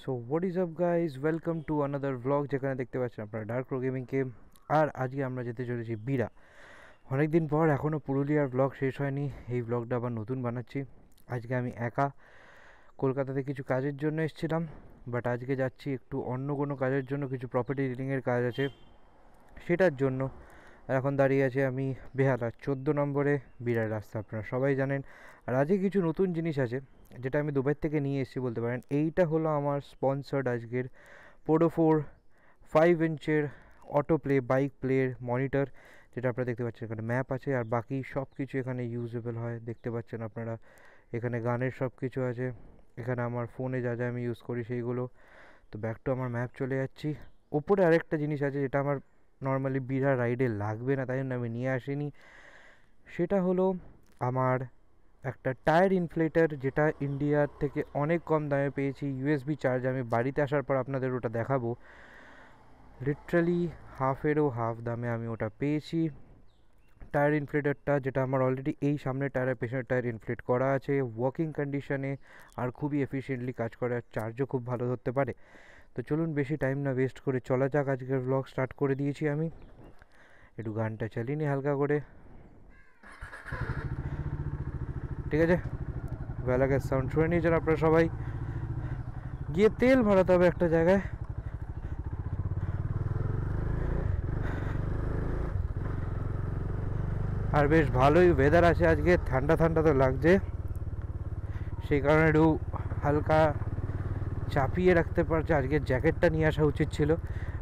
So what is up guys, welcome to another blog, যেখানে দেখতে পাচ্ছেন আপনারা ডার্ক প্রো গেমিংকে। আর আজকে আমরা যেতে চলেছি বিরা। অনেকদিন পর এখনও পুরুলিয়ার ব্লগ শেষ হয়নি, এই ব্লগটা আবার নতুন বানাচ্ছি। আজকে আমি একা কলকাতাতে কিছু কাজের জন্য এসেছিলাম, বাট আজকে যাচ্ছি একটু অন্য কোনো কাজের জন্য, কিছু প্রপার্টি ডিলিংয়ের কাজ আছে সেটার জন্য। আর এখন দাঁড়িয়ে আছি আমি বেহালা 14 নম্বরে, বিরার রাস্তা আপনারা সবাই জানেন। আর আজকে কিছু নতুন জিনিস আছে যেটা আমি দুবাই থেকে নিয়ে এসেছি বলতে পারেন। এইটা হলো আমার স্পন্সার্ড আজকের পোডো 4 5 ইঞ্চের অটো প্লে বাইক প্লের মনিটর, যেটা আপনারা দেখতে পাচ্ছেন। এখানে ম্যাপ আছে আর বাকি সব কিছু এখানে ইউজেবল হয়, দেখতে পাচ্ছেন আপনারা। এখানে গানের সব কিছু আছে, এখানে আমার ফোনে যা যা আমি ইউজ করি সেইগুলো। তো ব্যাক টু আমার ম্যাপ চলে যাচ্ছি। ওপরে আরেকটা জিনিস আছে যেটা আমার নর্মালি বিরা রাইডে লাগবে না, তাই জন্য আমি নিয়ে আসিনি। সেটা হলো আমার একটা টায়ার ইনফ্লেটার, যেটা ইন্ডিয়ার থেকে অনেক কম দামে পেয়েছি। ইউএসবি চার্জ, আমি বাড়িতে আসার পর আপনাদের ওটা দেখাবো। লিটারালি হাফেরও হাফ দামে আমি ওটা পেয়েছি। টায়ার ইনফ্লেটারটা, যেটা আমার অলরেডি এই সামনের টায়ারের পেছনের টায়ার ইনফ্লেট করা আছে, ওয়ার্কিং কন্ডিশনে আর খুবই এফিশিয়েন্টলি কাজ করে, আর চার্জও খুব ভালো ধরতে পারে। তো চলুন বেশি টাইম না ওয়েস্ট করে চলা যাক, আজকের ব্লগ স্টার্ট করে দিয়েছি আমি। একটু গানটা চালিয়ে নি হালকা করে, ঠিক আছে? বেলাগের সাউন্ড শুনে নিয়েছেন আপনারা সবাই। গিয়ে তেল ভরাতে হবে একটা জায়গায়। আর বেশ ভালোই ওয়েদার আছে আজকে, ঠান্ডা ঠান্ডা তো লাগছে, সেই কারণে একটু হালকা চাপিয়ে রাখতে পারছে। আজকে জ্যাকেটটা নিয়ে আসা উচিত ছিল,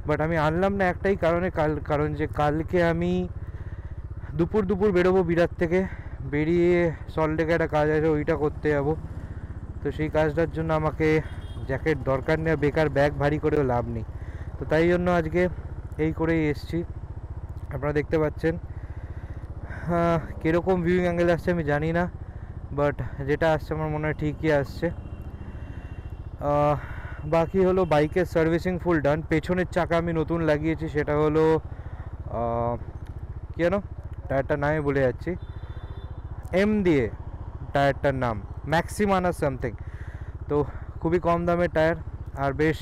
বাট আমি আনলাম না একটাই কারণে, কারণ যে কালকে আমি দুপুর দুপুর বেরোবো বিরাট থেকে, বেরিয়ে সল্টলেকে একটা কাজ আছে, ওইটা করতে যাবো। তো সেই কাজটার জন্য আমাকে জ্যাকেট দরকার নেই, বেকার ব্যাগ ভারী করেও লাভ নেই। তো তাই জন্য আজকে এই করেই এসছি। আপনারা দেখতে পাচ্ছেন কীরকম ভিউইং অ্যাঙ্গেল আসছে আমি জানি না, বাট যেটা আসছে আমার মনে হয় ঠিকই আসছে। বাকি হলো বাইকের সার্ভিসিং ফুল ডান। পেছনের চাকা আমি নতুন লাগিয়েছি, সেটা হলো কী যেন টায়ারটার নামে বলে যাচ্ছি, এম দিয়ে টায়ারটার নাম, ম্যাক্সিমান আর সামথিং। তো খুবই কম দামের টায়ার, আর বেশ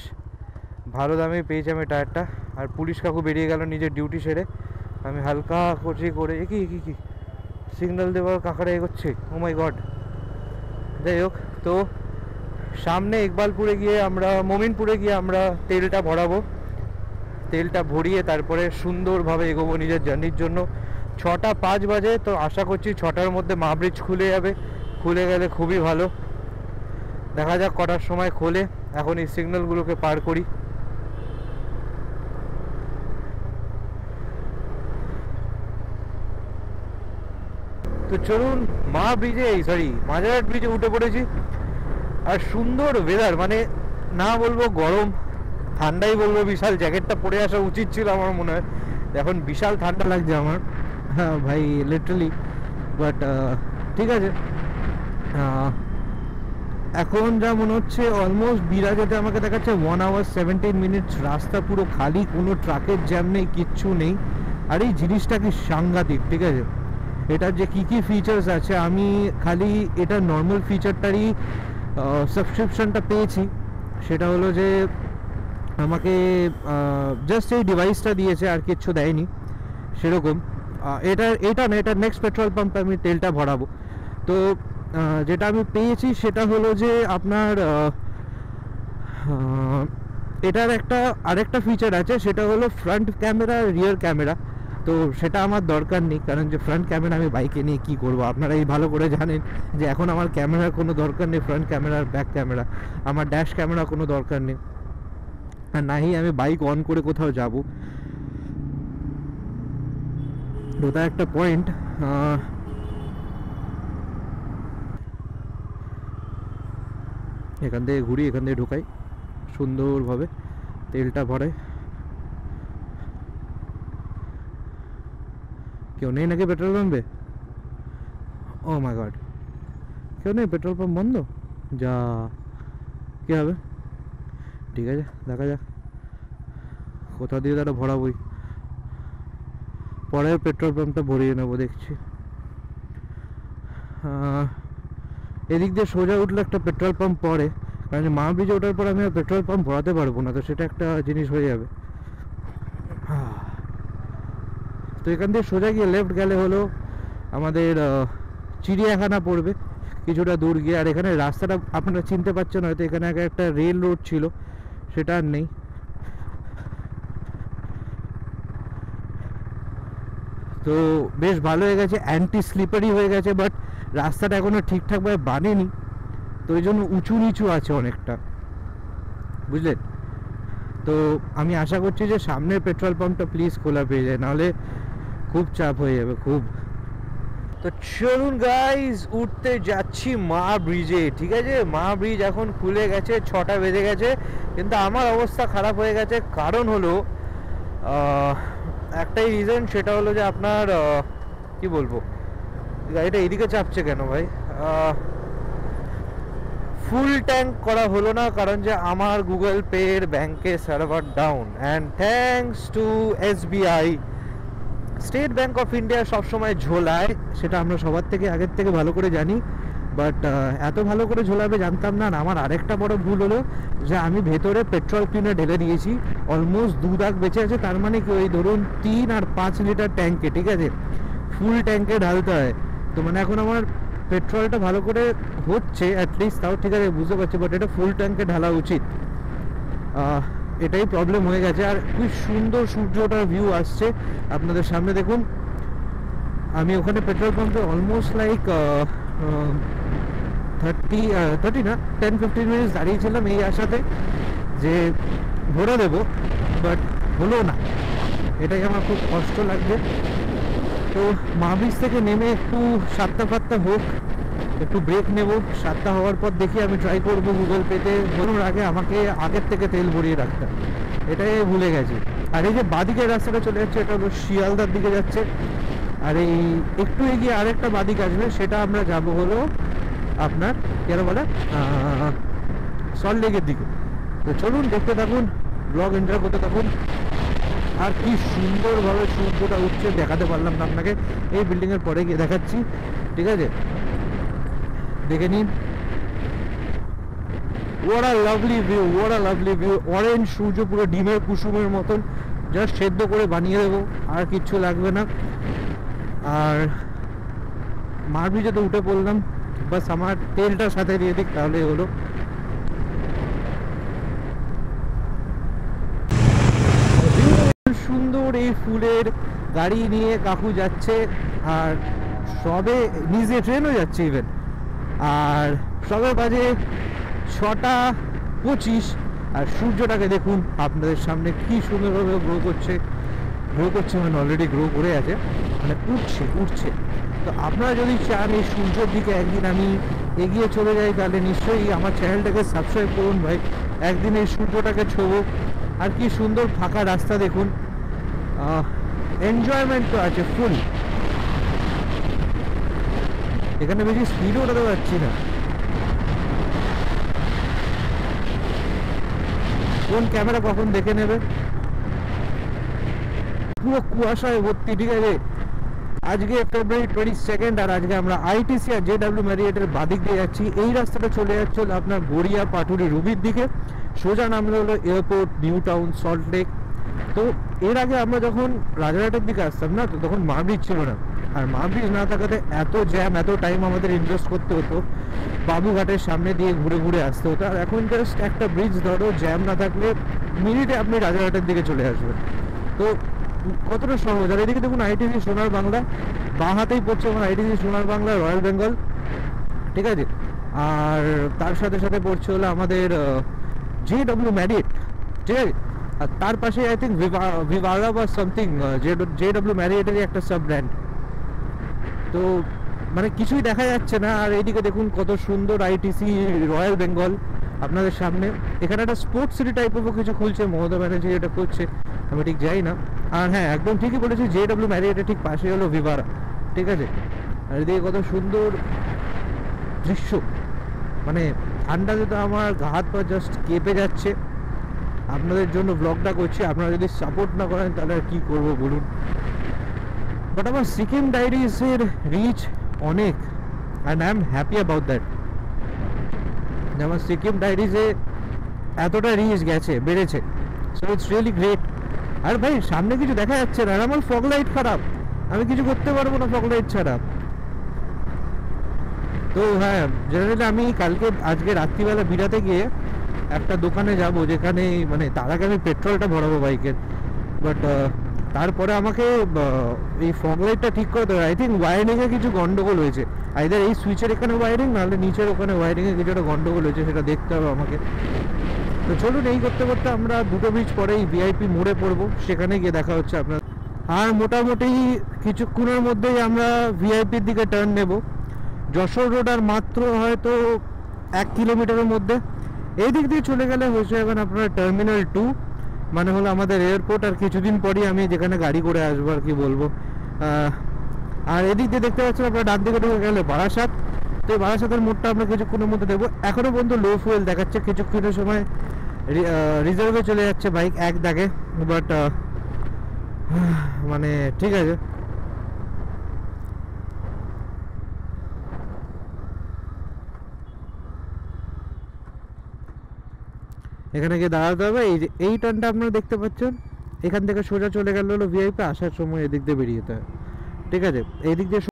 ভালো দামে পেয়েছি আমি টায়ারটা। আর পুলিশ কাকু বেরিয়ে গেল নিজের ডিউটি সেরে, আমি হালকা করছি করে কি কি কি সিগন্যাল দেওয়ার কাকারা এগোচ্ছে, ও মাই গড। যাই হোক, তো সামনে ইকবালপুরে গিয়ে আমরা, মোমিনপুরে গিয়ে আমরা তেলটা ভরাবো। তেলটা ভরিয়ে তারপরে সুন্দরভাবে এগোবো নিজের জার্নির জন্য। 6টা 5 বাজে, তো আশা করছি 6টার মধ্যে মাহব্রিজ খুলে যাবে। খুলে গেলে খুবই ভালো, দেখা যাক কটার সময় খোলে। এখন এই সিগন্যালগুলোকে পার করি। তো চলুন মাঝেরহাট ব্রিজে উঠে পড়েছি। আর সুন্দর ওয়েদার, মানে না বলবো গরম, ঠান্ডাই বলবো বিশাল। জ্যাকেটটা পরে আসা উচিত ছিল আমার মনে হয়, এখন বিশাল ঠান্ডা লাগছে আমার। হ্যাঁ ভাই, লিটারালি। বাট ঠিক আছে, এখন যা মনে হচ্ছে অলমোস্ট বিরা যেতে আমাকে দেখাচ্ছে 1 hour 17 minutes। রাস্তা পুরো খালি, কোনো ট্রাকের জ্যাম নেই, কিচ্ছু নেই। আর এই জিনিসটা কি সাংঘাতিক, ঠিক আছে? এটার যে কী কী ফিচার্স আছে, আমি খালি এটা নর্মাল ফিচারটারই সাবস্ক্রিপশনটা পেয়েছি। সেটা হলো যে আমাকে জাস্ট এই ডিভাইসটা দিয়েছে, আর কিচ্ছু দেয়নি সেরকম। এটা না, এটা নেক্সট পেট্রোল পাম্পে আমি তেলটা ভরাবো। তো যেটা আমি পেয়েছি সেটা হলো যে আপনার এটার আরেকটা ফিচার আছে, সেটা হলো ফ্রন্ট ক্যামেরা, রিয়ার ক্যামেরা। তো সেটা আমার দরকার নেই, কারণ যে ফ্রন্ট ক্যামেরা আমি বাইকে নিয়ে কী করবো, আপনারা এই ভালো করে জানেন যে এখন আমার ক্যামেরার কোনো দরকার নেই। ফ্রন্ট ক্যামেরার ব্যাক ক্যামেরা, আমার ড্যাশ ক্যামেরা কোনো দরকার নেই, আর নাহি আমি বাইক অন করে কোথাও যাব। ওটা একটা পয়েন্ট। এখান থেকে ঘুরি, এখান থেকে ঢোকাই সুন্দরভাবে, তেলটা ভরাই। কেউ নেই নাকি পেট্রোল পাম্পে? ও মাই গড, কেউ নেই, পেট্রোল পাম্প বন্ধ। যা, কী হবে? ঠিক আছে, দেখা যাক কোথা দিয়ে তারা ভরাবই। পরের পেট্রোল পাম্পটা ভরিয়ে নেবো দেখছি। এদিক দিয়ে সোজা উঠলে একটা পেট্রোল পাম্প পড়ে, কারণ মা ব্রিজে ওঠার পর আমি আর পেট্রোল পাম্প ভরাতে পারবো না, তো সেটা একটা জিনিস হয়ে যাবে। তো এখান থেকে সোজা গিয়ে লেফট গেলে হলো আমাদের চিড়িয়াখানা পড়বে কিছুটা দূর গিয়ে। আর এখানে রাস্তাটা আপনারা চিনতে পারছেন হয়তো, এখানে আগে একটা রেল রোড ছিল, সেটা আর নেই। তো বেশ ভালো হয়ে গেছে, অ্যান্টি স্লিপারি হয়ে গেছে, বাট রাস্তাটা এখনও ঠিকঠাকভাবে বানেনি, তো ওই জন্য উঁচু নিচু আছে অনেকটা, বুঝলেন। তো আমি আশা করছি যে সামনের পেট্রোল পাম্পটা প্লিজ খোলা পেয়ে যায়, নাহলে খুব চাপ হয়ে যাবে খুব। তো চলুন গাইজ, উঠতে যাচ্ছি মা ব্রিজে। ঠিক আছে, মা ব্রিজ এখন খুলে গেছে, 6টা বেজে গেছে, কিন্তু আমার অবস্থা খারাপ হয়ে গেছে। কারণ হলো একটাই রিজন, সেটা হলো যে আপনার কি বলবো, গাড়িটা এদিকে চাপছে কেন ভাই। ফুল ট্যাঙ্ক করা হলো না, কারণ যে আমার গুগল পের ব্যাংকে server down, and thanks to SBI, state bank of India সবসময় ঝোলায়, সেটা আমরা সবার থেকে আগের থেকে ভালো করে জানি, বাট এত ভালো করে ঝোলাবে জানতাম না। আমার আরেকটা বড় ভুল হলো যে আমি ভেতরে পেট্রোল কিনে ঢেলে দিয়েছি, অলমোস্ট 2 দাগ বেঁচে আছে। তার মানে কি, ওই ধরুন 3 আর 5 লিটার ট্যাঙ্কে, ঠিক আছে, ফুল ট্যাঙ্কে ঢালতে হয়। তো মানে এখন আমার পেট্রোলটা ভালো করে হচ্ছে অ্যাটলিস্ট, তাও ঠিক আছে বুঝতে পারছি, বাট এটা ফুল ট্যাঙ্কে ঢালা উচিত। এটাই প্রবলেম হয়ে গেছে। আর খুব সুন্দর সূর্যটার ভিউ আসছে আপনাদের সামনে দেখুন। আমি ওখানে পেট্রোল পাম্পে অলমোস্ট লাইক 30 না 10-15 মিনিটস দাঁড়িয়েছিলাম এই আশাতে যে ভরে দেবো, বাট হলো না, এটাই আমার খুব কষ্ট লাগবে। তো মা ব্রিজ থেকে নেমে একটু 7টা হোক, একটু ব্রেক নেব। 7টা হওয়ার পর দেখি আমি ট্রাই করবো গুগল পেতে বেরোনোর আগে আমাকে আগের থেকে তেল ভরিয়ে রাখতে, এটাই ভুলে গেছি। আর এই যে বাদিকের রাস্তাটা চলে যাচ্ছে, এটা হলো শিয়ালদার দিকে যাচ্ছে। আর এই একটু এগিয়ে আরেকটা বাদিক আসবে, সেটা আমরা যাব হলো আপনার কেন বলে সল্ট লেকের দিকে। তো চলুন দেখতে থাকুন, ব্লগ এনজয় করতে থাকুন। আর কি সুন্দরভাবে সূর্যটা উঠছে দেখাতে পারলাম না আপনাকে, এই বিল্ডিংয়ের পরে গিয়ে দেখাচ্ছি, ঠিক আছে, দেখে নিন। what a lovely view, what a lovely view, orange সূর্য, পুরো ডিমের কুসুমের মতন, জাস্ট সেদ্ধ করে বানিয়ে দেবো, আর কিচ্ছু লাগবে না। আর মার ব্রিজে তো উঠে পড়লাম, বাস আমার তেলটা সাথে দিয়ে দিক তাহলে হলো। সুন্দর এই ফুলের গাড়ি নিয়ে কাকু যাচ্ছে, আর সবে নিজে ট্রেনও যাচ্ছে ইভেন, আর সবে বাজে 6টা 25। আর সূর্যটাকে দেখুন আপনাদের সামনে কি সুন্দরভাবে গ্রো করছে, মানে অলরেডি গ্রো করে আছে, মানে উঠছে। তো আপনারা যদি চান এই সূর্যের দিকে একদিন আমি এগিয়ে চলে যাই, তাহলে নিশ্চয়ই আমার চ্যানেলটাকে সাবস্ক্রাইব করুন ভাই, একদিন এই সূর্যটাকে ছোবো। আর কি সুন্দর ফাঁকা রাস্তা দেখুন, এনজয়মেন্ট তো আছে ফুল। এখানে বেশি স্পিডও ওঠাতে পারছি না, কোন ক্যামেরা কখন দেখে নেবে। পুরো কুয়াশায় ভর্তি, ঠিক আছে। আজকে ফেব্রুয়ারি 22, আর আজকে আমরা ITC আর JW ম্যারিয়েটের বাদিক দিয়ে যাচ্ছি। এই রাস্তাটা চলে যাচ্ছে আপনার গড়িয়া, পাটুলি, রুবির দিকে, সোজা নামলে হলো airport, new town, salt lake. তো এর আগে আমরা যখন রাজারহাটের দিকে আসতাম না, তো তখন মা ব্রিজ ছিল না, আর মা ব্রিজ না থাকাতে এত জ্যাম, এত টাইম আমাদের ইনভেস্ট করতে হতো, বাবুঘাটের সামনে দিয়ে ঘুরে ঘুরে আসতে হতো। আর এখন জাস্ট একটা ব্রিজ ধরো, জ্যাম না থাকলে মিনিটে আপনি রাজারহাটের দিকে চলে আসবেন। তো কতটা সহজ। আর এদিকে দেখুন ITC সোনার বাংলা, বাঁ হাতেই পড়ছে আমার ITC সোনার বাংলা, রয়্যাল বেঙ্গল, ঠিক আছে। আর তার সাথে সাথে পড়ছে হলো আমাদের JW ম্যারিয়েট, ঠিক আছে। আর তার পাশে আই থিঙ্ক ভিভারা বা সামথিং, JW ম্যারিয়েটেরই একটা সাব ব্র্যান্ড। তো মানে কিছুই দেখা যাচ্ছে না। আর এইদিকে দেখুন কত সুন্দর ITC রয়্যাল বেঙ্গল আপনাদের সামনে। এখানে একটা স্পোর্টস সিটি টাইপেরও কিছু খুলছে, মমতা ব্যানার্জি এটা করছে, আমি ঠিক যাই না। আর হ্যাঁ, একদম ঠিকই বলেছি, JW ম্যারিয়েটের ঠিক পাশে হলো ভিভারা, ঠিক আছে। আর এদিকে কত সুন্দর দৃশ্য, মানে ঠান্ডাতে তো আমার গা হাত পা জাস্ট কেঁপে যাচ্ছে। আপনাদের জন্য ব্লগটা করছি, আপনারা যদি সাপোর্ট না করেন তাহলে আর কী করবো বলুন। বাট আমার সিকিম ডায়েরিজের রিচ অনেক, and I am happy about that. যেমন সিকিম ডায়েরিজে এতটা রিচ গেছে, বেড়েছে, সো ইটস রিয়েলি গ্রেট। আর ভাই সামনে কিছু দেখা যাচ্ছে না, আর আমার ফগ লাইট খারাপ, আমি কিছু করতে পারবো না ফগ লাইট ছাড়া। তো হ্যাঁ, জেনারেলি আমি আজকে রাত্রিবেলা বিরাতে গিয়ে একটা দোকানে যাব, যেখানে মানে তার আগে আমি পেট্রোলটা ভরাবো বাইকের। বাট তারপরে আমাকে এই ফগ লাইটটা ঠিক করতে হবে। আই থিঙ্ক ওয়ারিংয়ে কিছু গন্ডগোল হয়েছে, আইদার এই সুইচের এখানে ওয়ারিং, নাহলে নিচের ওখানে ওয়ারিংয়ে কিছু একটা গন্ডগোল হয়েছে, সেটা দেখতে হবে আমাকে। তো চলুন, এই করতে করতে আমরা দুটো ব্রিজ পরেই ভিআইপি মোড়ে পড়বো, সেখানে গিয়ে দেখা হচ্ছে আপনার। আর মোটামুটি কিছুক্ষণের মধ্যেই আমরা ভিআইপির দিকে টার্ন নেব। যশোর রোড আর মাত্র হয়তো 1 কিলোমিটারের মধ্যে। এই দিক দিয়ে চলে গেলে হয়ে যাবেন আপনার টার্মিনাল 2, মানে হলো আমাদের এয়ারপোর্ট। আর কিছুদিন পরই আমি যেখানে গাড়ি করে আসবো আর কি বলবো। আর এদিক দিয়ে দেখতে পাচ্ছেন আপনার ডান দিকে ঢুকে গেলে বারাসাত। তো এই বারাসাতের মোড়টা আমরা কিছুক্ষণের মধ্যে দেবো। এখনও পর্যন্ত লো ফুয়েল দেখাচ্ছে, কিছুক্ষণের সময় রিজার্ভে চলে যাচ্ছে বাইক এক দাগে। বাট মানে ঠিক আছে, এখানে গিয়ে দাঁড়াতে হবে। এই টার্নটা আপনারা দেখতে পাচ্ছেন, এখান থেকে সোজা চলে গেল হলো ভিআইপি। আসার সময় এদিক দিয়ে বেরিয়ে যেতে হয়, ঠিক আছে? এই দিক দিয়ে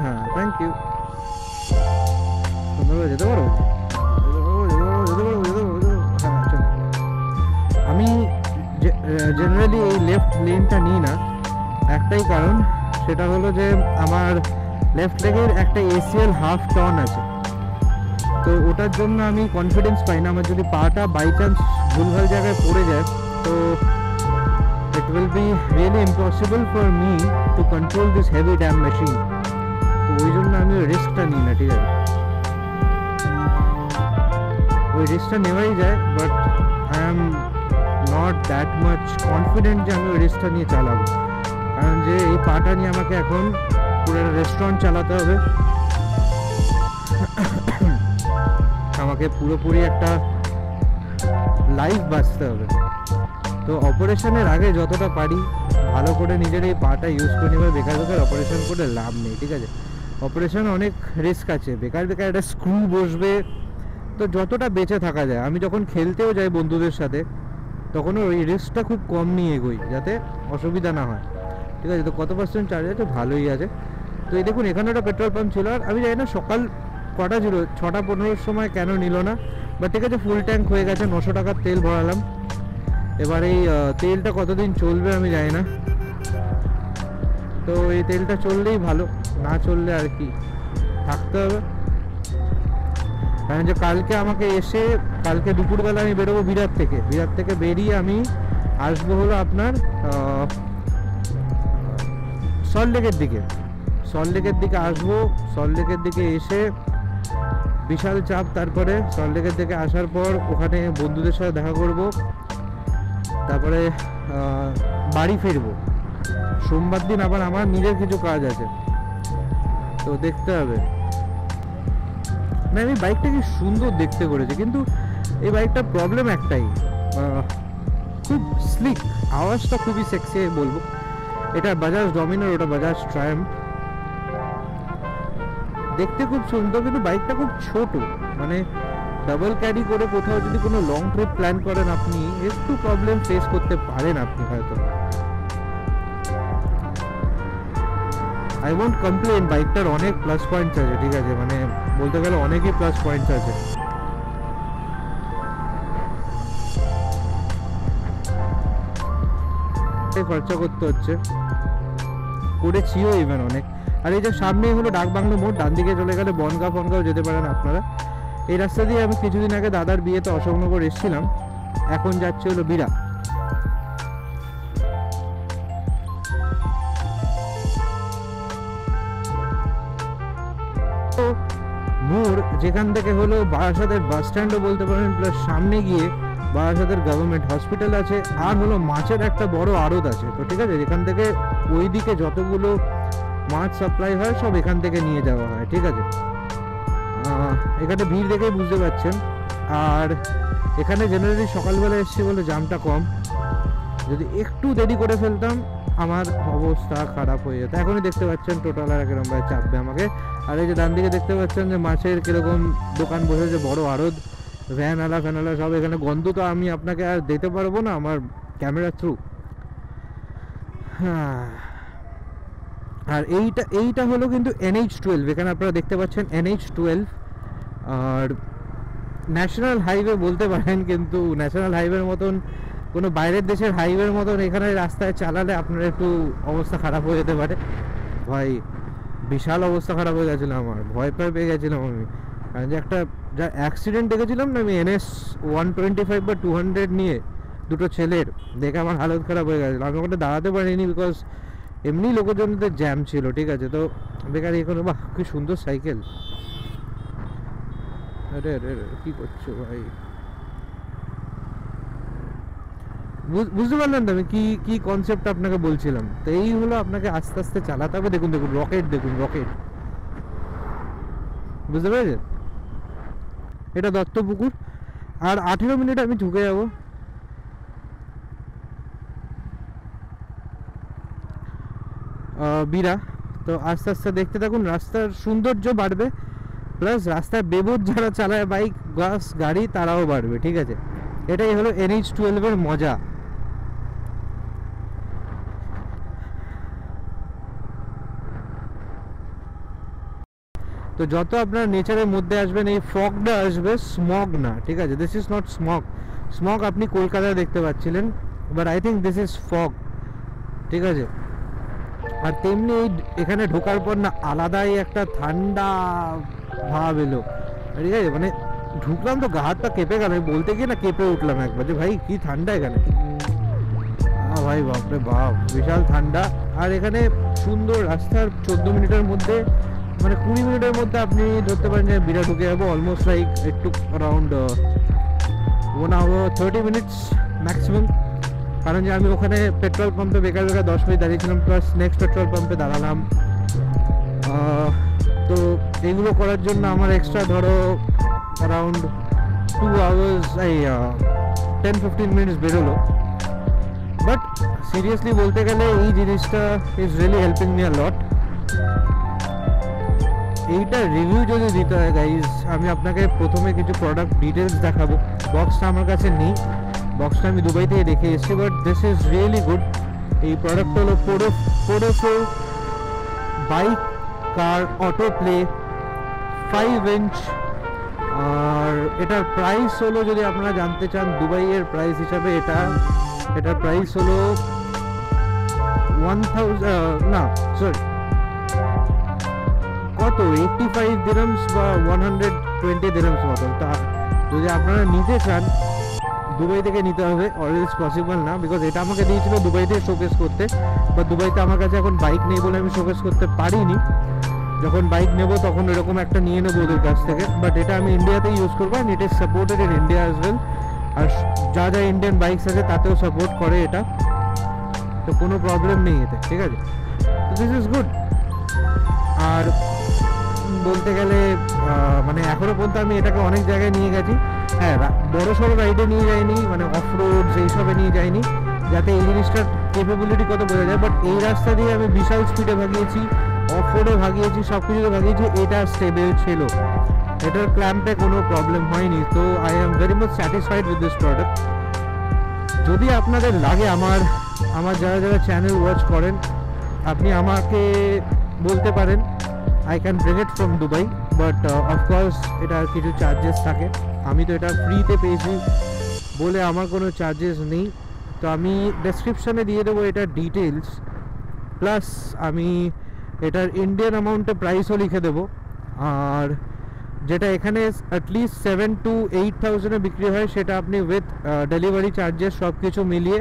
হ্যাঁ, থ্যাংক ইউ। সুন্দরভাবে যেতে পারো? হ্যাঁ, চলো। আমি জেনারেলি এই লেফট লেনটা নিই না, একটাই কারণ, সেটা হলো যে আমার লেফট লেগের একটা এসিএল হাফ টন আছে। তো ওটার জন্য আমি কনফিডেন্স পাই না। আমার যদি পাটা বাই চান্স ভুলভাল জায়গায় পড়ে যায়, তো it will be really impossible for me to control this heavy damn machine. তো ওই জন্য আমি ওই রিস্কটা নিই না, ঠিক আছে? ওই রিস্কটা নেওয়াই যায়, but I am not that much confident যে আমি ওই রিস্কটা নিয়ে চালাবো। কারণ যে এই পাটা নিয়ে আমাকে এখন পুরো রেস্টুরেন্ট চালাতে হবে, আমাকে পুরোপুরি একটা লাইফ বাঁচতে হবে। তো অপারেশনের আগে যতটা পারি ভালো করে নিজের এই পাটা ইউজ করে নেবে। বেকার বেকার অপারেশন করে লাভ নেই, ঠিক আছে? অপারেশন অনেক রিস্ক আছে, বেকার বেকার একটা স্ক্রু বসবে। তো যতটা বেঁচে থাকা যায়, আমি যখন খেলতেও যাই বন্ধুদের সাথে, তখনও ওই রিস্কটা খুব কম নিয়ে এগোই, যাতে অসুবিধা না হয়, ঠিক আছে? তো কত পার্সেন্ট চার্জ আছে? ভালোই আছে। তো এই দেখুন, এখানে একটা পেট্রোল পাম্প ছিল, আর আমি জানি না সকাল কটা ছিল, 6:15-র সময় কেন নিল না। বাট ঠিক আছে, ফুল ট্যাঙ্ক হয়ে গেছে, 900 টাকার তেল ভরালাম। এবার এই তেলটা কতদিন চলবে আমি জানি না। তো এই তেলটা চললেই ভালো, না চললে আর কি থাকতে হবে। কারণ যে কালকে দুপুরবেলা আমি বেরোবো বিরাট থেকে বেরিয়ে আমি আসবো হলো আপনার সল্টলেকের দিকে আসবো। সল্টলেকের দিকে এসে বিশাল চাপ, তারপরে সল্টলেকের থেকে আসার পর ওখানে বন্ধুদের সাথে দেখা করব, তারপরে বাড়ি ফিরবো। সোমবার দিন আবার আমার নিজের কিছু কাজ আছে, তো দেখতে হবে। মানে আমি বাইকটা কি সুন্দর দেখতে করেছে, কিন্তু এই বাইকটার প্রবলেম একটাই, খুব স্লিক, আওয়াজটা খুবই সেক্সি বলবো। এটা বাজাজ ডমিনার, ওটা বাজাজ ট্রায়াম্ফ, দেখতে খুব সুন্দর, কিন্তু বাইকটা খুব ছোট। মানে ডাবল ক্যারি করে কোথাও যদি কোনো লং ট্রিপ প্ল্যান করেন আপনি, একটু প্রবলেম ফেস করতে পারেন আপনি হয়তো। আই ওয়ন্ট কমপ্লেন, বাইকটার অনেক প্লাস পয়েন্টস আছে, ঠিক আছে, মানে বলতে গেলে অনেকই প্লাস পয়েন্টস আছে। খরচা করতে হচ্ছে, করেছিও ইভেন অনেক। আর এই যে সামনেই হলো ডাকবাংলো মোড়, ডান দিকে চলে গেলে বনগাঁ ফনগাঁও যেতে পারেন আপনারা। এই রাস্তা দিয়ে আমি কিছুদিন আগে দাদার বিয়েতে অশোকনগর এসেছিলাম, এখন যাচ্ছে হলো বিরা। মোড় যেখান থেকে হলো বারাসাতের বাস স্ট্যান্ডও বলতে পারেন, প্লাস সামনে গিয়ে বারাসাতের গভর্নমেন্ট হসপিটাল আছে, আর হলো মাছের একটা বড় আড়ত আছে। তো ঠিক আছে, এখান থেকে ওইদিকে যতগুলো মাছ সাপ্লাই হয় সব এখান থেকে নিয়ে যাওয়া হয়, ঠিক আছে। এখানে ভিড় দেখেই বুঝতে পারছেন। আর এখানে জেনারেলি সকালবেলা এসেছি বলে জামটা কম, যদি একটু দেরি করে ফেলতাম আমার অবস্থা খারাপ হয়ে যেত। এখনই দেখতে পাচ্ছেন টোটালার কিরকম ভাবে চাপবে আমাকে। আর এই যে ডান দিকে দেখতে পাচ্ছেন যে মাছের কিরকম দোকান বসেছে, বড় আড়ত, ভ্যান আলা ফ্যান আলা সব। এখানে গন্ধ তো আমি আপনাকে আর দিতে পারবো না আমার ক্যামেরা থ্রু। হ্যাঁ, আর এইটা হলো কিন্তু NH12, এখানে আপনারা দেখতে পাচ্ছেন NH12। আর ন্যাশনাল হাইওয়ে বলতে পারেন, কিন্তু ন্যাশনাল হাইওয়ের মতন কোনো বাইরের দেশের হাইওয়ের মতন এখানে রাস্তায় চালালে আপনার একটু অবস্থা খারাপ হয়ে যেতে পারে। ভাই বিশাল অবস্থা খারাপ হয়ে গেছিলো আমার, ভয় পেয়ে গেছিলাম আমি। কারণ যে একটা যা অ্যাক্সিডেন্ট দেখেছিলাম না আমি, NS 125 বা 200 নিয়ে দুটো ছেলের, দেখে আমার হালত খারাপ হয়ে গেছিলো। আমি ওখানে দাঁড়াতে পারিনি, বিকজ এমনি লোকজনদের জ্যাম ছিল, ঠিক আছে। তো বেকার এখানে, বাহ কি সুন্দর সাইকেল। আরে আরে কি করছো ভাই, বুঝতে পারলেন তো আমি কি কনসেপ্ট আপনাকে বলছিলাম। তো এই হলো, আপনাকে আস্তে আস্তে চালাতে হবে। দেখুন রকেট, দেখুন রকেট, বুঝতে পেরেছেন? এটা দত্তপুকুর, আর 18 মিনিট আমি ঢুকে যাব। বিরা। তো আস্তে আস্তে দেখতে থাকুন, রাস্তার সৌন্দর্য বাড়বে, প্লাস রাস্তায় বেবুর যারা চালায় বাইক বাস গাড়ি তারাও বাড়বে, ঠিক আছে। এটাই হলো NH12 এর মজা। তো যত আপনার নেচারের মধ্যে আসবেন, এই ফগটা আসবে, স্মগ না, ঠিক আছে। This is not smog. Smog আপনি কলকাতায় দেখতে পাচ্ছিলেন, but I think this is fog, ঠিক আছে। আর তেমনি এখানে ঢোকার পর না আলাদাই একটা ঠান্ডা ভাব এলো, ঠিক আছে। মানে ঢুকলাম তো গা হাতটা কেঁপে গেল, বলতে গিয়ে না কেঁপে উঠলাম একবার, যে ভাই কি ঠান্ডা এখানে। হ্যাঁ ভাই, বাপরে বাপ, বিশাল ঠান্ডা। আর এখানে সুন্দর রাস্তার 14 মিনিটের মধ্যে, মানে 20 মিনিটের মধ্যে আপনি ধরতে পারেন যে বিরা ঢুকে যাবো। অলমোস্ট লাইক একটু অ্যারাউন্ড 1 hour 30 minutes ম্যাক্সিমাম। কারণ যে আমি ওখানে পেট্রোল পাম্পে বেকার 10 মিনিট দাঁড়িয়েছিলাম, প্লাস নেক্সট পেট্রোল পাম্পে দাঁড়ালাম। তো এইগুলো করার জন্য আমার এক্সট্রা ধরো অ্যারাউন্ড 2 hours, 10-15 মিনিটস বেরোলো। বাট সিরিয়াসলি বলতে গেলে এই জিনিসটা is really helping me a lot. এইটা রিভিউ যদি দিতে হয় গাইজ, আমি আপনাকে প্রথমে কিছু প্রোডাক্ট ডিটেলস দেখাবো। বক্সটা আমার কাছে নেই, বক্সটা আমি দুবাই থেকে রেখে এসেছি, but this is really good. এই প্রোডাক্টটা হলো পোডোফো বাইক কার অটো প্লে 5 ইঞ্চ। আর এটার প্রাইস হলো, যদি আপনারা জানতে চান দুবাইয়ের প্রাইস হিসাবে, এটার প্রাইস হলো 85 দিরহামস বা 120 দিরহামস মতন। তা যদি আপনারা নিতে চান দুবাই থেকে নিতে হবে, অলওয়েজ পসিবল না, বিকজ এটা আমাকে দিয়েছিল দুবাইতে শোকেস করতে। বা দুবাইতে আমার কাছে এখন বাইক নেই বলে আমি শোকেস করতে পারিনি। যখন বাইক নেবো তখন এরকম একটা নিয়ে নেবো ওদের কাছ থেকে। বাট এটা আমি ইন্ডিয়াতে ইউজ করবো, and it is supported in India as well. আর যা যা ইন্ডিয়ান বাইকস আছে তাতেও সাপোর্ট করে এটা, তো কোনো প্রবলেম নেই এতে, ঠিক আছে। তো দিস ইজ গুড। আর বলতে গেলে মানে এখনও পর্যন্ত আমি এটাকে অনেক জায়গায় নিয়ে গেছি। হ্যাঁ, বড়ো সড়ো রাইডে নিয়ে যাইনি, মানে অফ রোড সেই সবে নিয়ে যাইনি, যাতে এই জিনিসটার কেপেবিলিটি কত বোঝা যায়। বাট এই রাস্তা দিয়ে আমি বিশাল স্পিডে ভাগিয়েছি, অফ রোডে ভাগিয়েছি, সব কিছুতে ভাগিয়েছি। এটা স্টেবল ছিল, এটার ক্ল্যাম্পে কোনো প্রবলেম হয়নি। তো I am very much satisfied with this product. যদি আপনাদের লাগে, আমার যারা যারা চ্যানেল ওয়াচ করেন, আপনি আমাকে বলতে পারেন, I can bring it from Dubai, but of course এটার কিছু চার্জেস থাকে। আমি তো এটা ফ্রিতে পেয়েছি বলে আমার কোনো চার্জেস নেই। তো আমি ডেসক্রিপশানে দিয়ে দেবো এটার ডিটেলস, প্লাস আমি এটার ইন্ডিয়ান অ্যামাউন্টে প্রাইসও লিখে দেবো। আর যেটা এখানে অ্যাটলিস্ট 7,000 to 8,000 বিক্রি হয়, সেটা আপনি উইথ ডেলিভারি চার্জেস সব কিছু মিলিয়ে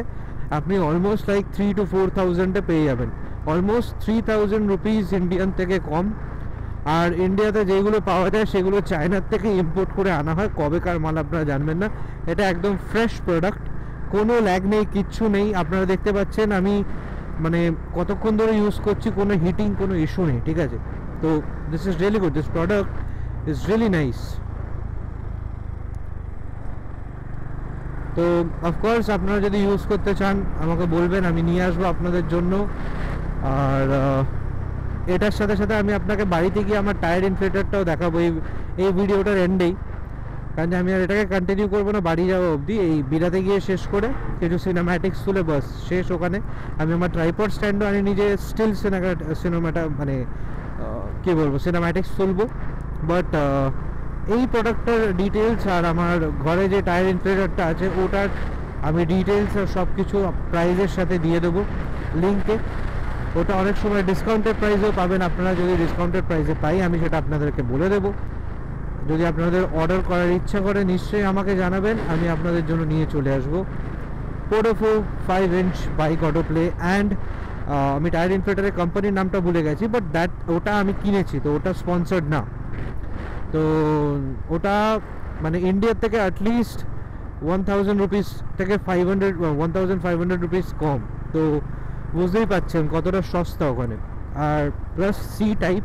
আপনি অলমোস্ট লাইক 3,000 to 4,000 পেয়ে যাবেন। অলমোস্ট 3,000 রুপিস ইন্ডিয়ান থেকে কম। আর ইন্ডিয়াতে যেগুলো পাওয়া যায় সেগুলো চায়নার থেকে ইম্পোর্ট করে আনা হয়, কবেকার মাল আপনারা জানবেন না। এটা একদম ফ্রেশ প্রোডাক্ট, কোনো ল্যাগ নেই, কিচ্ছু নেই। আপনারা দেখতে পাচ্ছেন আমি মানে কতক্ষণ ধরে ইউজ করছি, কোনো হিটিং, কোনো ইস্যু নেই, ঠিক আছে। তো this is really good, this product is really nice. তো অফকোর্স আপনারা যদি ইউজ করতে চান আমাকে বলবেন, আমি নিয়ে আসবো আপনাদের জন্য। আর এটার সাথে সাথে আমি আপনাকে বাড়িতে গিয়ে আমার টায়ার ইনফ্লেটারটাও দেখাবো এই ভিডিওটার এন্ডেই, কারণ আমি আর এটাকে কন্টিনিউ করবো না বাড়ি যাওয়া অবধি। এই বিরাতে গিয়ে শেষ করে কিছু সিনেম্যাটিক্স তুলে বাস শেষ ওখানে। আমি আমার ট্রাইপড স্ট্যান্ডও আনি নিজে, স্টিল সিনেমাটা মানে কী বলবো, সিনেম্যাটিক্স তুলবো। বাট এই প্রোডাক্টটার ডিটেলস আর আমার ঘরে যে টায়ার ইনফ্লেটারটা আছে ওটার আমি ডিটেলস আর সব কিছু প্রাইজের সাথে দিয়ে দেবো লিঙ্কে। ওটা অনেক সময় ডিসকাউন্টেড প্রাইসেও পাবেন আপনারা, যদি ডিসকাউন্টেড প্রাইসে পাই আমি সেটা আপনাদেরকে বলে দেবো। যদি আপনাদের অর্ডার করার ইচ্ছা করে নিশ্চয়ই আমাকে জানাবেন, আমি আপনাদের জন্য নিয়ে চলে আসবো। পোডোফো 5 inch bike auto play and আমি টায়ার ইনফ্লেটারের কোম্পানির নামটা ভুলে গেছি, বাট ওটা আমি কিনেছি, তো ওটা স্পন্সার্ড না। তো ওটা মানে ইন্ডিয়ার থেকে অ্যাটলিস্ট 1,000 রুপিস থেকে 1,500 রুপিস কম। তো বুঝতেই পাচ্ছেন কতটা সস্তা ওখানে। আর প্লাস সি টাইপ,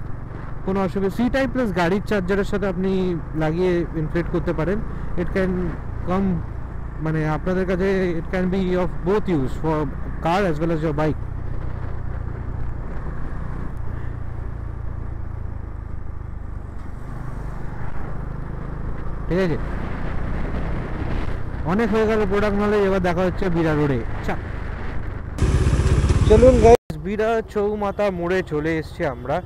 কোনো অসুবিধা, সি টাইপ প্লাস গাড়ির চার্জারের সাথে আপনি লাগিয়ে ইনফ্লেট করতে পারেন। ইট ক্যান কাম, মানে আপনাদের কাছে it can be of both use for car as well as your bike. ঠিক আছে, অনেক হয়ে গেল প্রোডাক্ট নলেজ, এবার দেখা হচ্ছে বিরা রোডে। চলুন গাইস, বিরা চৌমাথা মোড়ে চলে এসছি আমরা।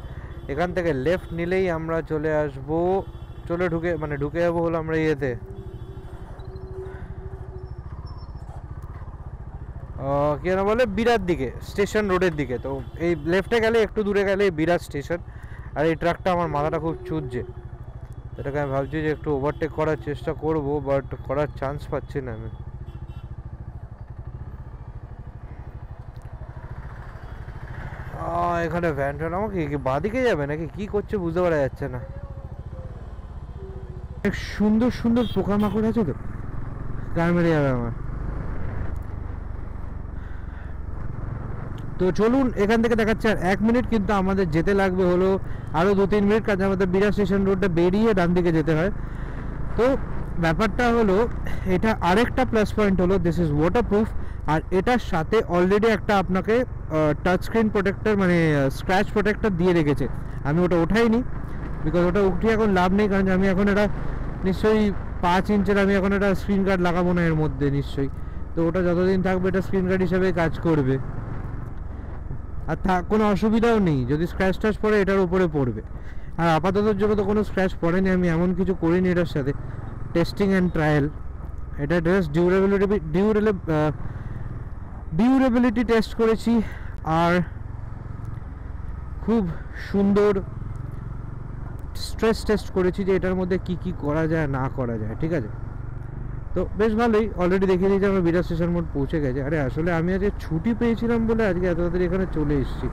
এখান থেকে লেফট নিলেই আমরা চলে আসবো, ঢুকে যাবো হলো আমরা ইয়েতে, কি না বলে, বিরার দিকে, স্টেশন রোডের দিকে। তো এই লেফটে গেলে একটু দূরে গেলে বিরাট স্টেশন। আর এই ট্রাকটা আমার মাথাটা খুব চুদছে, এটাকে আমি ভাবছি যে একটু ওভারটেক করার চেষ্টা করব, বাট করার চান্স পাচ্ছি না আমি। এখানে ভ্যান ট্যান আমাকে বাঁদিকে যাবে নাকি কি করছে বুঝতে পারা যাচ্ছে না। সুন্দর সুন্দর পোকামাকড় আছে তো, গায়ে মেরে যাবে আমার। তো চলুন, এখান থেকে দেখাচ্ছে আর 1 মিনিট, কিন্তু আমাদের যেতে লাগবে হলো আরও 2-3 মিনিট, কারণ আমাদের বিরা স্টেশন রোডটা বেরিয়ে ডান দিকে যেতে হয়। তো ব্যাপারটা হলো, এটা আরেকটা প্লাস পয়েন্ট হলো দিস ইজ ওয়াটারপ্রুফ। আর এটার সাথে অলরেডি একটা আপনাকে টাচ স্ক্রিন প্রোটেক্টর, মানে স্ক্র্যাচ প্রোটেক্টর দিয়ে রেখেছে। আমি ওটা ওঠাইনি, বিকজ ওটা উঠিয়ে এখন লাভ নেই, কারণ আমি এখন এটা নিশ্চয়ই 5 ইঞ্চের আমি এখন একটা স্ক্রিন গার্ড লাগাবো না এর মধ্যে নিশ্চয়ই। তো ওটা যতদিন থাকবে এটা স্ক্রিন গার্ড হিসেবে কাজ করবে। আর কোনো অসুবিধাও নেই, যদি স্ক্র্যাচ টাচ পড়ে এটার উপরে পড়বে। আর আপাততর জন্য তো কোনো স্ক্র্যাচ পড়েনি, আমি এমন কিছু করিনি এটার সাথে, টেস্টিং অ্যান্ড ট্রায়াল। এটা জাস্ট ডিউরেবিলিটি টেস্ট করেছি, আর খুব সুন্দর স্ট্রেস টেস্ট করেছি যে এটার মধ্যে কি কি করা যায় না করা যায়, ঠিক আছে। তো বেশ ভালোই, অলরেডি দেখিয়ে দিয়েছি আমরা বিরা স্টেশন মোড় পৌঁছে গেছে। আরে আসলে আমি আজকে ছুটি পেয়েছিলাম বলে আজকে এত তাড়াতাড়ি এখানে চলে এসেছি,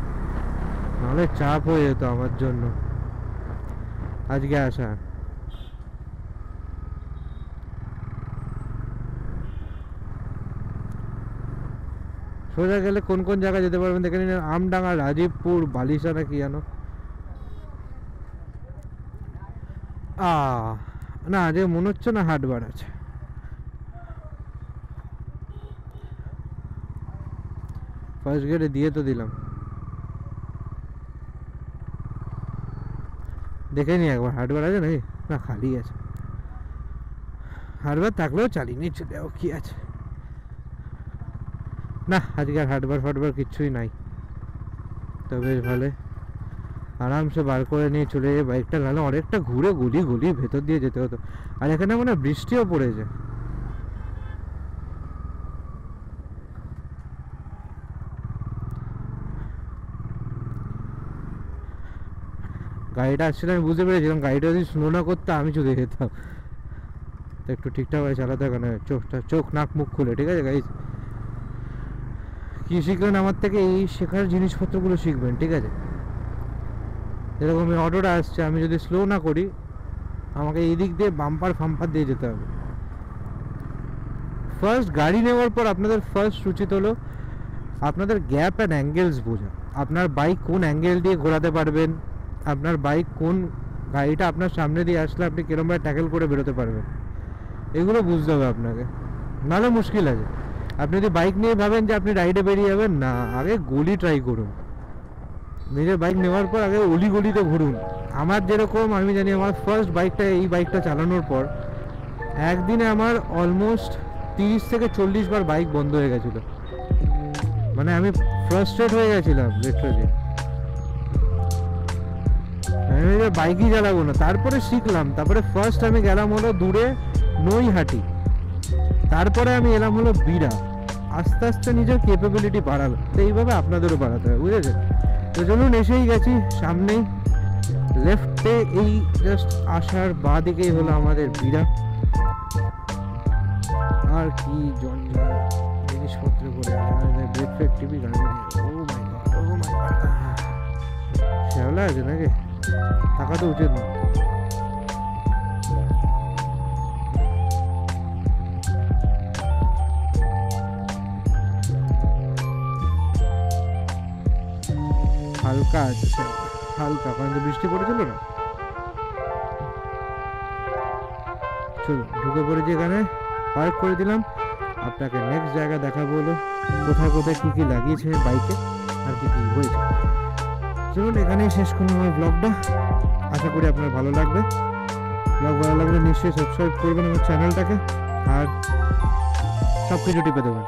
নাহলে চাপ হয়ে যেত আমার জন্য আজকে আসা। সোজা গেলে কোন কোন জায়গায় যেতে পারবেন দেখে নিন, আমডাঙ্গা, রাজীবপুর, বালিসা না কি জানো। না আজকে মনে হচ্ছে না হাটবার আছে। ফার্স্ট গেটে দিয়ে তো দিলাম, দেখে নি একবার হাটবার আছে নাকি, না খালি আছে। হাটবার থাকলেও চালিয়ে নিয়ে চলে যাও, কি আছে। না আজকে আর হাটবার ফাটবার কিচ্ছুই নাই, তো বেশ ভালো, আরামসে বার করে নিয়ে চলে যাই বাইকটা। নাহলে অনেকটা ঘুরে গলি গলি ভেতর দিয়ে যেতে হতো। আর এখানে মনে হয় বৃষ্টিও পড়েছে। গাড়িটা আসছিল আমি বুঝতে পেরেছিলাম, গাড়িটা যদি স্লো না করতে আমি চলে যেতাম। তো একটু ঠিকঠাকভাবে চালাতে হবে, চোখ নাক মুখ খুলে, ঠিক আছে গাইজ। কি শিখবেন আমার থেকে? এই শেখার জিনিসপত্রগুলো শিখবেন, ঠিক আছে। যেরকম এই অটোটা আসছে, আমি যদি স্লো না করি আমাকে এই দিক দিয়ে বাম্পার ফাম্পার দিয়ে যেতে হবে। ফার্স্ট গাড়ি নেওয়ার পর আপনাদের ফার্স্ট উচিত হলো আপনাদের গ্যাপ অ্যান্ড অ্যাঙ্গেলস বোঝা। আপনার বাইক কোন অ্যাঙ্গেল দিয়ে ঘোরাতে পারবেন, আপনার বাইক কোন গাড়িটা আপনার সামনে দিয়ে আসলে আপনি কিরমভাবে ট্যাকেল করে বেরোতে পারবেন, এগুলো বুঝতে হবে আপনাকে, নাহলে মুশকিল আছে। আপনি যদি বাইক নিয়ে ভাবেন যে আপনি রাইডে বেরিয়ে যাবেন, না, আগে গলি ট্রাই করুন। নিজের বাইক নেওয়ার পর আগে অলি গলিতে ঘুরুন। আমার যেরকম, আমি জানি আমার ফার্স্ট বাইকটা, এই বাইকটা চালানোর পর একদিনে আমার অলমোস্ট 30 থেকে 40 বার বাইক বন্ধ হয়ে গেছিলো। মানে আমি ফ্রাস্ট্রেট হয়ে গেছিলাম লিটারালি, আমি বাইকই চালাবো না। তারপরে শিখলাম, তারপরে ফার্স্ট আমি গেলাম হলো দূরে নৈহাটি, তারপরে আমি এলাম হলো বিড়া। আস্তে আস্তে নিজের ক্যাপাবিলিটি বাড়ালো, তো এইভাবে আপনাদেরও বাড়াতে হবে, বুঝেছেন? তো চলুন, এসেই গেছি সামনেই, লেফটে এই জাস্ট আসার বাঁ দিকেই হলো আমাদের বিড়া। আর কি জঞ্জাল জিনিসপত্র করে ব্রেক ফ্রেক টিভি গাড়ি, ও মাই গড, ও মাই গড, শ্যাওলা আছে নাকি? থাকা তো উচিত না। হালকা আছে, হালকা, কারণ তো বৃষ্টি পড়েছিল না। চলো ঢুকে পড়েছি, এখানে পার্ক করে দিলাম। আপনাকে নেক্সট জায়গা দেখাবো হলো কোথায় কোথায় কী কী লাগিয়েছে বাইকে আর কী কী হয়েছে। চলুন এখানেই শেষ করুন আমার ব্লগটা, আশা করি আপনার ভালো লাগবে। ব্লগ ভালো লাগলে নিশ্চয়ই সাবস্ক্রাইব করবেন আমার চ্যানেলটাকে, আর সব কিছু টিপে দেবেন।